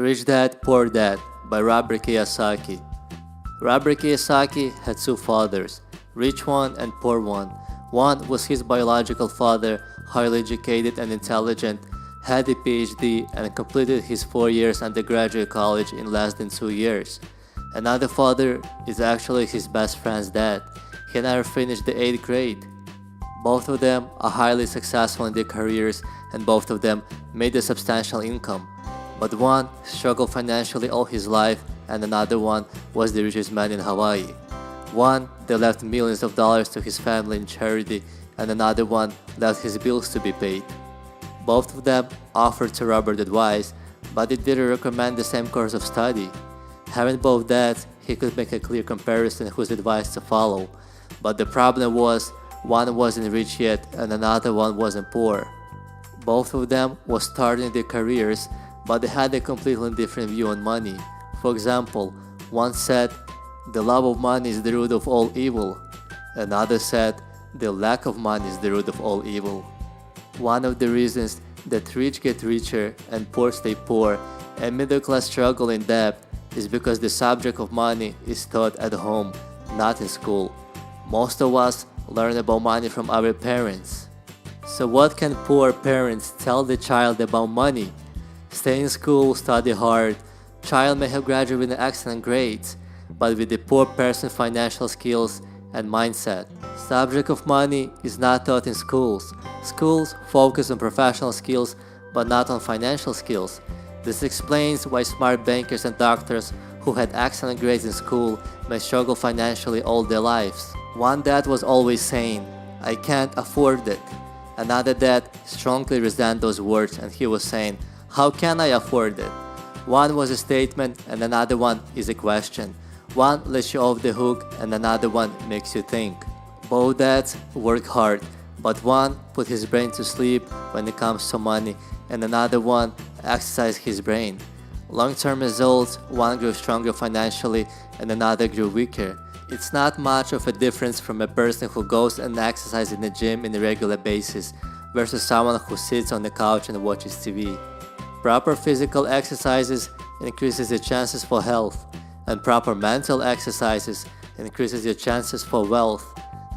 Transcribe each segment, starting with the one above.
Rich Dad, Poor Dad by Robert Kiyosaki. Robert Kiyosaki had two fathers, rich one and poor one. One was his biological father, highly educated and intelligent, had a PhD and completed his 4 years undergraduate college in less than 2 years. Another father is actually his best friend's dad. He never finished the 8th grade. Both of them are highly successful in their careers and both of them made a substantial income. But one struggled financially all his life and another one was the richest man in Hawaii. One, they left millions of dollars to his family in charity and another one left his bills to be paid. Both of them offered to Robert advice, but they didn't recommend the same course of study. Having both dads, he could make a clear comparison whose advice to follow. But the problem was, one wasn't rich yet and another one wasn't poor. Both of them were starting their careers, but they had a completely different view on money. For example, one said, "The love of money is the root of all evil." Another said, "The lack of money is the root of all evil." One of the reasons that rich get richer and poor stay poor and middle class struggle in debt is because the subject of money is taught at home, not in school. Most of us learn about money from our parents. So what can poor parents tell the child about money? Stay in school, study hard. Child may have graduated with excellent grades, but with the poor person's financial skills and mindset. Subject of money is not taught in schools. Schools focus on professional skills but not on financial skills. This explains why smart bankers and doctors who had excellent grades in school may struggle financially all their lives. One dad was always saying, "I can't afford it." Another dad strongly resented those words and he was saying, "How can I afford it?" One was a statement and another one is a question. One lets you off the hook and another one makes you think. Both dads work hard, but one put his brain to sleep when it comes to money and another one exercised his brain. Long-term results, one grew stronger financially and another grew weaker. It's not much of a difference from a person who goes and exercises in the gym on a regular basis versus someone who sits on the couch and watches TV. Proper physical exercises increases your chances for health, and proper mental exercises increases your chances for wealth.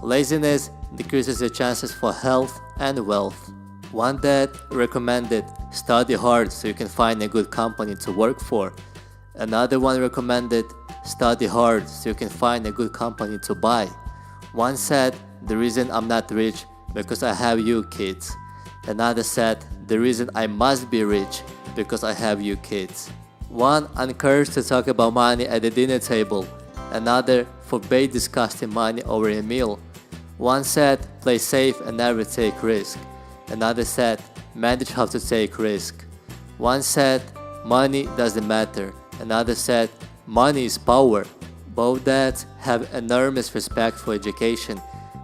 Laziness decreases your chances for health and wealth. One dad recommended study hard so you can find a good company to work for. Another one recommended study hard so you can find a good company to buy. One said, "The reason I'm not rich because I have you kids." Another said, "The reason I must be rich because I have you kids." One encouraged to talk about money at the dinner table. Another forbade discussing money over a meal. One said, "Play safe and never take risk." Another said, "Manage how to take risk." One said, "Money doesn't matter." Another said, "Money is power." Both dads have enormous respect for education,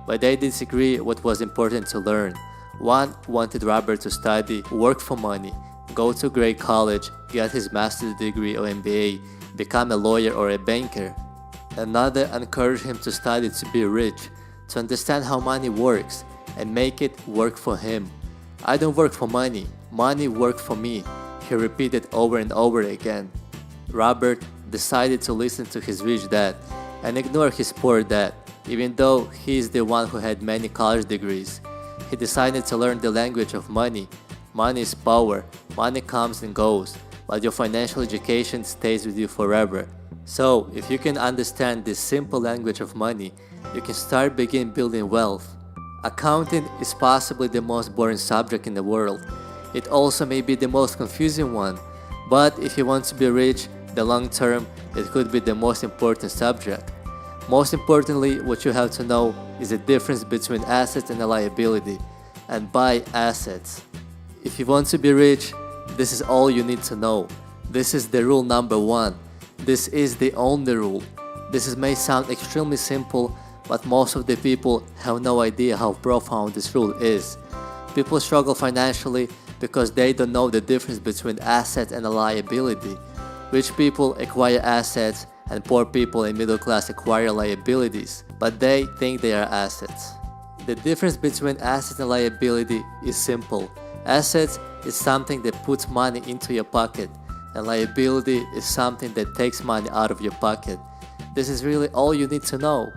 but they disagree what was important to learn. One wanted Robert to study, work for money, go to great college, get his master's degree or MBA, become a lawyer or a banker. Another encouraged him to study to be rich, to understand how money works, and make it work for him. "I don't work for money, money works for me," he repeated over and over again. Robert decided to listen to his rich dad and ignore his poor dad, even though he is the one who had many college degrees. He decided to learn the language of money. Money is power, money comes and goes, but your financial education stays with you forever. So, if you can understand this simple language of money, you can begin building wealth. Accounting is possibly the most boring subject in the world. It also may be the most confusing one, but if you want to be rich, the long term, it could be the most important subject. Most importantly, what you have to know is the difference between assets and a liability, and buy assets. If you want to be rich, this is all you need to know. This is the rule number one. This is the only rule. This may sound extremely simple, but most of the people have no idea how profound this rule is. People struggle financially because they don't know the difference between assets and a liability. Rich people acquire assets and poor people in middle class acquire liabilities, but they think they are assets. The difference between assets and liability is simple. Assets is something that puts money into your pocket, and liability is something that takes money out of your pocket. This is really all you need to know.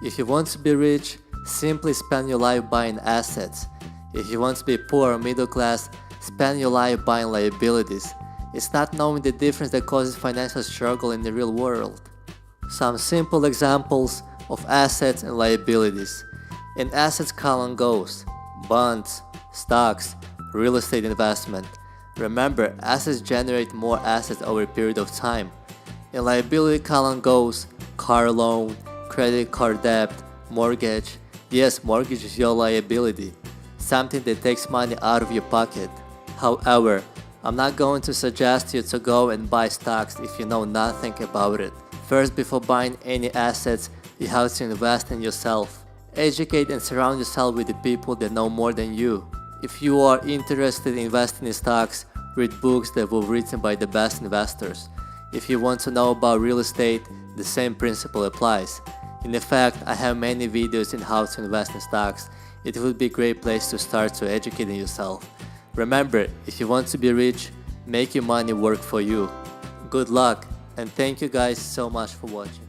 If you want to be rich, simply spend your life buying assets. If you want to be poor or middle class, spend your life buying liabilities. It's not knowing the difference that causes financial struggle in the real world. Some simple examples of assets and liabilities. In assets column goes bonds, stocks, real estate investment. Remember, assets generate more assets over a period of time. In liability column goes car loan, credit card debt, mortgage. Yes, mortgage is your liability, something that takes money out of your pocket. However, I'm not going to suggest you to go and buy stocks if you know nothing about it. First, before buying any assets, you have to invest in yourself. Educate and surround yourself with the people that know more than you. If you are interested in investing in stocks, read books that were written by the best investors. If you want to know about real estate, the same principle applies. In fact, I have many videos on how to invest in stocks. It would be a great place to start to educating yourself. Remember, if you want to be rich, make your money work for you. Good luck, and thank you guys so much for watching.